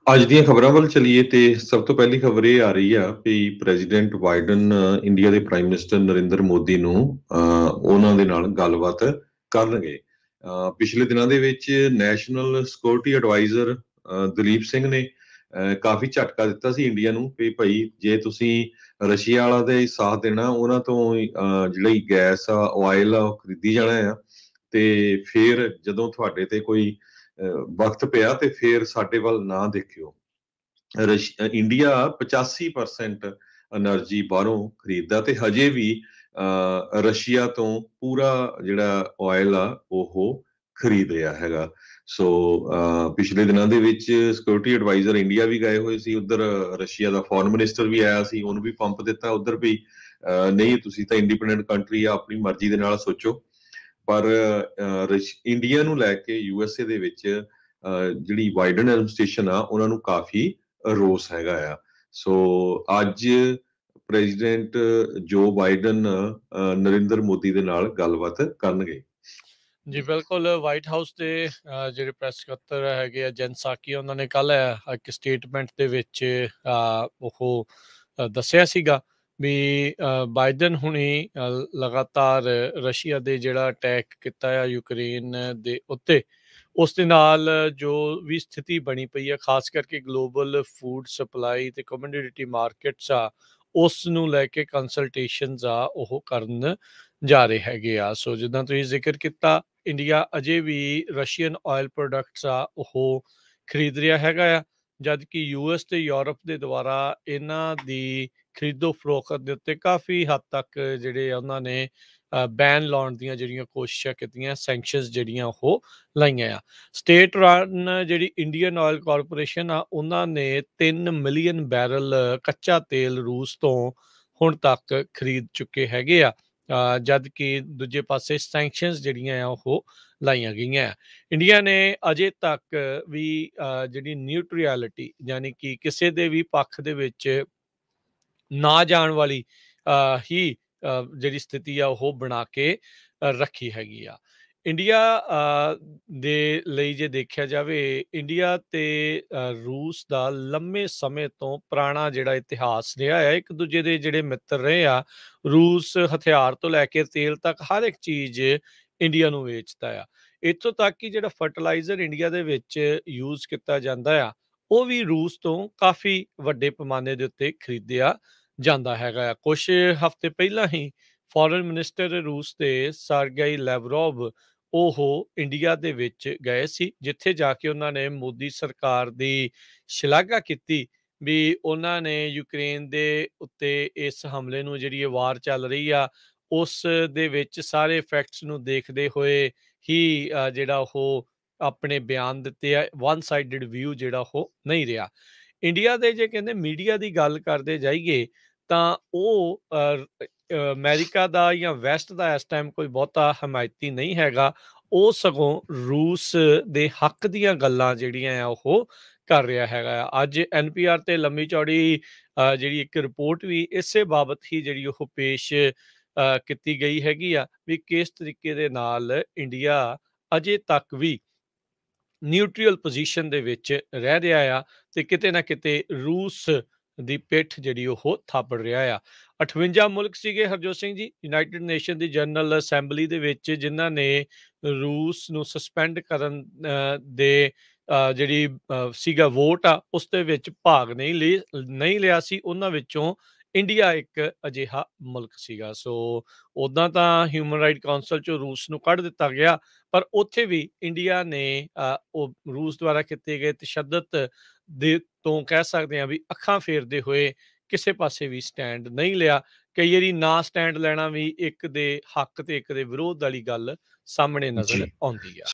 ਅੱਜ ਦੀਆਂ ਖਬਰਾਂ ਵੱਲ ਚਲੀਏ ਤੇ ਸਭ ਤੋਂ ਪਹਿਲੀ ਖਬਰ ਇਹ ਆ ਰਹੀ ਆ ਕਿ ਪ੍ਰੈਜ਼ੀਡੈਂਟ ਬਾਈਡਨ ਇੰਡੀਆ ਦੇ ਪ੍ਰਾਈਮ ਮਿਨਿਸਟਰ ਨਰਿੰਦਰ ਮੋਦੀ ਨੂੰ ਉਹਨਾਂ ਦੇ ਨਾਲ ਗੱਲਬਾਤ ਕਰਨਗੇ। ਪਿਛਲੇ ਦਿਨਾਂ ਦੇ ਵਿੱਚ national security adviser Dalip Singh ਨੇ ਕਾਫੀ ਝਟਕਾ ਦਿੱਤਾ ਸੀ ਇੰਡੀਆ ਨੂੰ ਕਿ ਭਾਈ ਜੇ ਤੁਸੀਂ ਰਸ਼ੀਆ ਵਾਲਾ ਦੇ ਸਾਥ ਦੇਣਾ ਉਹਨਾਂ ਤੋਂ ਜਿਹੜੀ ਗੈਸ ਆ ਆਇਲ ਆ ਉਹ ਖਰੀਦੀ ਜਾਣਾ ਆ ਤੇ ਫਿਰ ਜਦੋਂ ਤੁਹਾਡੇ ਤੇ ਕੋਈ ਵਕਤ ਪਿਆ ਤੇ ਫਿਰ ਸਾਡੇ ਵੱਲ ਨਾ ਦੇਖਿਓ। ਇੰਡੀਆ 85% એનર્ਜੀ ਬਾਹਰੋਂ ਖਰੀਦਦਾ ਤੇ ਹਜੇ ਵੀ ਰਸ਼ੀਆ ਤੋਂ ਪੂਰਾ ਜਿਹੜਾ ਆਇਲ ਆ ਉਹ ਖਰੀਦ ਰਿਹਾ ਹੈਗਾ। ਸੋ ਪਿਛਲੇ ਦਿਨਾਂ ਦੇ ਵਿੱਚ ਸਿਕਿਉਰਿਟੀ ਐਡਵਾਈਜ਼ਰ ਇੰਡੀਆ ਵੀ ਗਏ ਹੋਏ ਸੀ, ਉਧਰ ਰਸ਼ੀਆ ਦਾ ਫੋਰਨ ਮਿਨਿਸਟਰ ਵੀ ਆਇਆ ਸੀ, ਉਹਨੂੰ ਵੀ ਪੰਪ ਦਿੱਤਾ ਉਧਰ ਵੀ ਨਹੀਂ ਤੁਸੀਂ ਤਾਂ ਇੰਡੀਪੈਂਡੈਂਟ ਕੰਟਰੀ ਆ, ਆਪਣੀ ਮਰਜ਼ੀ ਦੇ ਨਾਲ ਸੋਚੋ। ਪਰ ਇੰਡੀਆ ਨੂੰ ਲੈ ਕੇ ਯੂਐਸਏ ਦੇ ਵਿੱਚ ਜਿਹੜੀ ਬਾਈਡਨ ਐਡਮਿਨਿਸਟ੍ਰੇਸ਼ਨ ਆ ਉਹਨਾਂ ਨੂੰ ਕਾਫੀ ਰੋਸ ਹੈਗਾ ਆ। ਸੋ ਅੱਜ ਪ੍ਰੈਜ਼ੀਡੈਂਟ ਜੋ ਬਾਈਡਨ ਨਰਿੰਦਰ ਮੋਦੀ ਦੇ ਨਾਲ ਗੱਲਬਾਤ ਕਰਨਗੇ। ਜੀ ਬਿਲਕੁਲ, ਵਾਈਟ ਹਾਊਸ ਦੇ ਜਿਹੜੇ ਪ੍ਰੈਸ ਸਕੱਤਰ ਹੈਗੇ ਆ ਜੈਨ ਸਾਕੀ, ਉਹਨਾਂ ਨੇ ਕੱਲ ਇੱਕ ਸਟੇਟਮੈਂਟ ਦੇ ਵਿੱਚ ਉਹ ਦੱਸਿਆ ਸੀਗਾ ਵੀ ਬਾਈਡਨ ਹੁਣੀ ਲਗਾਤਾਰ ਰਸ਼ੀਆ ਦੇ ਜਿਹੜਾ ਅਟੈਕ ਕੀਤਾ ਆ ਯੂਕਰੇਨ ਦੇ ਉੱਤੇ, ਉਸ ਦੇ ਨਾਲ ਜੋ ਵੀ ਸਥਿਤੀ ਬਣੀ ਪਈ ਆ, ਖਾਸ ਕਰਕੇ ਗਲੋਬਲ ਫੂਡ ਸਪਲਾਈ ਤੇ ਕਮੋਡਿਟੀ ਮਾਰਕੀਟਸ ਆ, ਉਸ ਨੂੰ ਲੈ ਕੇ ਕੰਸਲਟੇਸ਼ਨਸ ਆ ਉਹ ਕਰਨ ਜਾ ਰਹੇ ਹੈਗੇ ਆ। ਸੋ ਜਿੱਦਾਂ ਤੁਸੀਂ ਜ਼ਿਕਰ ਕੀਤਾ, ਇੰਡੀਆ ਅਜੇ ਵੀ ਰਸ਼ੀਅਨ ਆਇਲ ਪ੍ਰੋਡਕਟਸ ਆ ਉਹ ਖਰੀਦ ਰਿਹਾ ਹੈਗਾ ਆ, ਜਦ ਕਿ ਯੂਐਸ ਤੇ ਯੂਰਪ ਦੇ ਦੁਆਰਾ ਇਹਨਾਂ ਦੀ ਖਰੀਦੋ ਫਰੋਖਤ ਦੇ ਉੱਤੇ ਕਾਫੀ ਹੱਦ ਤੱਕ ਜਿਹੜੇ ਉਹਨਾਂ ਨੇ ਬੈਨ ਲਾਉਣ ਦੀਆਂ ਜਿਹੜੀਆਂ ਕੋਸ਼ਿਸ਼ਾਂ ਕੀਤੀਆਂ, ਸੈਂਕਸ਼ਨਸ ਜਿਹੜੀਆਂ ਉਹ ਲਾਈਆਂ ਆ। ਸਟੇਟ ਰਨ ਜਿਹੜੀ ਇੰਡੀਅਨ ਆਇਲ ਕਾਰਪੋਰੇਸ਼ਨ ਆ, ਉਹਨਾਂ ਨੇ 3 ਮਿਲੀਅਨ ਬੈਰਲ ਕੱਚਾ ਤੇਲ ਰੂਸ ਤੋਂ ਹੁਣ ਤੱਕ ਖਰੀਦ ਚੁੱਕੇ ਹੈਗੇ ਆ, ਜਦ ਕਿ ਦੂਜੇ ਪਾਸੇ ਸੈਂਕਸ਼ਨਸ ਜਿਹੜੀਆਂ ਆ ਉਹ ਲਾਈਆਂ ਗਈਆਂ। ਇੰਡੀਆ ਨੇ ਅਜੇ ਤੱਕ ਵੀ ਜਿਹੜੀ ਨਿਊਟਰੈਲਿਟੀ, ਯਾਨੀ ਕਿ ਕਿਸੇ ਦੇ ਵੀ ਪੱਖ ਦੇ ਵਿੱਚ ਨਾ ਜਾਣ ਵਾਲੀ ਹੀ ਜਿਹੜੀ ਸਥਿਤੀ ਆ ਉਹ ਬਣਾ ਕੇ ਰੱਖੀ ਹੈਗੀ ਆ। ਇੰਡੀਆ ਦੇ ਲਈ ਜੇ ਦੇਖਿਆ ਜਾਵੇ, ਇੰਡੀਆ ਤੇ ਰੂਸ ਦਾ ਲੰਮੇ ਸਮੇਂ ਤੋਂ ਪੁਰਾਣਾ ਜਿਹੜਾ ਇਤਿਹਾਸ ਰਿਹਾ ਆ, ਇੱਕ ਦੂਜੇ ਦੇ ਜਿਹੜੇ ਮਿੱਤਰ ਰਹੇ ਆ। ਰੂਸ ਹਥਿਆਰ ਤੋਂ ਲੈ ਕੇ ਤੇਲ ਤੱਕ ਹਰ ਇੱਕ ਚੀਜ਼ ਇੰਡੀਆ ਨੂੰ ਵੇਚਦਾ ਆ। ਇੱਥੋਂ ਤੱਕ ਕਿ ਜਿਹੜਾ ਫਰਟੀਲਾਈਜ਼ਰ ਇੰਡੀਆ ਦੇ ਵਿੱਚ ਯੂਜ਼ ਕੀਤਾ ਜਾਂਦਾ ਆ, ਉਹ ਵੀ ਰੂਸ ਤੋਂ ਕਾਫੀ ਵੱਡੇ ਪੈਮਾਨੇ ਦੇ ਉੱਤੇ ਖਰੀਦਿਆ ਜਾਂਦਾ ਹੈਗਾ ਆ। ਕੁਛ ਹਫ਼ਤੇ ਪਹਿਲਾਂ ਹੀ ਫੋਰਨ ਮਿਨਿਸਟਰ ਰੂਸ ਦੇ ਸਰਗੇਈ ਲੈਵਰੋਵ ਉਹ ਇੰਡੀਆ ਦੇ ਵਿੱਚ ਗਏ ਸੀ, ਜਿੱਥੇ ਜਾ ਕੇ ਉਹਨਾਂ ਨੇ ਮੋਦੀ ਸਰਕਾਰ ਦੀ ਸ਼ਲਾਘਾ ਕੀਤੀ ਵੀ ਉਹਨਾਂ ਨੇ ਯੂਕਰੇਨ ਦੇ ਉੱਤੇ ਇਸ ਹਮਲੇ ਨੂੰ, ਜਿਹੜੀ ਇਹ ਵਾਰ ਚੱਲ ਰਹੀ ਆ, ਉਸ ਦੇ ਵਿੱਚ ਸਾਰੇ ਫੈਕਟਸ ਨੂੰ ਦੇਖਦੇ ਹੋਏ ਹੀ ਜਿਹੜਾ ਉਹ ਆਪਣੇ ਬਿਆਨ ਦਿੱਤੇ ਆ। ਵਨ ਸਾਈਡਡ ਵਿਊ ਜਿਹੜਾ ਉਹ ਨਹੀਂ ਰਿਹਾ। ਇੰਡੀਆ ਦੇ ਜੇ ਕਹਿੰਦੇ ਮੀਡੀਆ ਦੀ ਗੱਲ ਕਰਦੇ ਜਾਈਏ ਤਾਂ ਉਹ ਅਮਰੀਕਾ ਦਾ ਜਾਂ ਵੈਸਟ ਦਾ ਇਸ ਟਾਈਮ ਕੋਈ ਬਹੁਤਾ ਹਮਾਇਤੀ ਨਹੀਂ ਹੈਗਾ। ਉਹ ਸਗੋਂ ਰੂਸ ਦੇ ਹੱਕ ਦੀਆਂ ਗੱਲਾਂ ਜਿਹੜੀਆਂ ਆ ਉਹ ਕਰ ਰਿਹਾ ਹੈਗਾ ਆ। ਅੱਜ NPR ਤੇ ਲੰਮੀ ਚੌੜੀ ਜਿਹੜੀ ਇੱਕ ਰਿਪੋਰਟ ਵੀ ਇਸੇ ਬਾਬਤ ਹੀ ਜਿਹੜੀ ਉਹ ਪੇਸ਼ ਕੀਤੀ ਗਈ ਹੈਗੀ ਆ ਵੀ ਕਿਸ ਤਰੀਕੇ ਦੇ ਨਾਲ ਇੰਡੀਆ ਅਜੇ ਤੱਕ ਵੀ ਨਿਊਟਰਲ ਪੋਜੀਸ਼ਨ ਦੇ ਵਿੱਚ ਰਹਿ ਰਿਹਾ ਆ ਤੇ ਕਿਤੇ ਨਾ ਕਿਤੇ ਰੂਸ ਦੀ ਪਿੱਠ ਜਿਹੜੀ ਉਹ ਥਾਪੜ ਰਿਹਾ ਆ। 58 ਮੁਲਕ ਸੀਗੇ ਹਰਜੋਤ ਸਿੰਘ ਜੀ ਯੂਨਾਈਟਿਡ ਨੇਸ਼ਨ ਦੀ ਜਨਰਲ ਅਸੈਂਬਲੀ ਦੇ ਵਿੱਚ, ਜਿਨ੍ਹਾਂ ਨੇ ਰੂਸ ਨੂੰ ਸਸਪੈਂਡ ਕਰਨ ਦੇ ਜਿਹੜੀ ਸੀਗਾ ਵੋਟ ਆ, ਉਸ ਦੇ ਵਿੱਚ ਭਾਗ ਨਹੀਂ ਲਿਆ ਸੀ। ਉਹਨਾਂ ਵਿੱਚੋਂ ਇੰਡੀਆ ਇੱਕ ਅਜਿਹਾ ਮੁਲਕ ਸੀਗਾ। ਸੋ ਉੱਦਾਂ ਤਾਂ ਹਿਊਮਨ ਰਾਈਟ ਕਾਉਂਸਲ ਚੋਂ ਰੂਸ ਨੂੰ ਕੱਢ ਦਿੱਤਾ ਗਿਆ, ਪਰ ਉੱਥੇ ਵੀ ਇੰਡੀਆ ਨੇ ਉਹ ਰੂਸ ਦੁਆਰਾ ਕੀਤੇ ਗਏ ਤਸ਼ੱਦਦ ਦੇ ਤੋਂ ਕਹਿ ਸਕਦੇ ਹਾਂ ਵੀ ਅੱਖਾਂ ਫੇਰਦੇ ਹੋਏ ਕਿਸੇ ਪਾਸੇ ਵੀ ਸਟੈਂਡ ਨਹੀਂ ਲਿਆ। ਕਈ ਵਾਰੀ ਨਾ ਸਟੈਂਡ ਲੈਣਾ ਵੀ ਇੱਕ ਦੇ ਹੱਕ ਤੇ ਇੱਕ ਦੇ ਵਿਰੋਧ ਵਾਲੀ ਗੱਲ ਸਾਹਮਣੇ ਨਜ਼ਰ ਜੀ ਆਉਂਦੀ ਆ।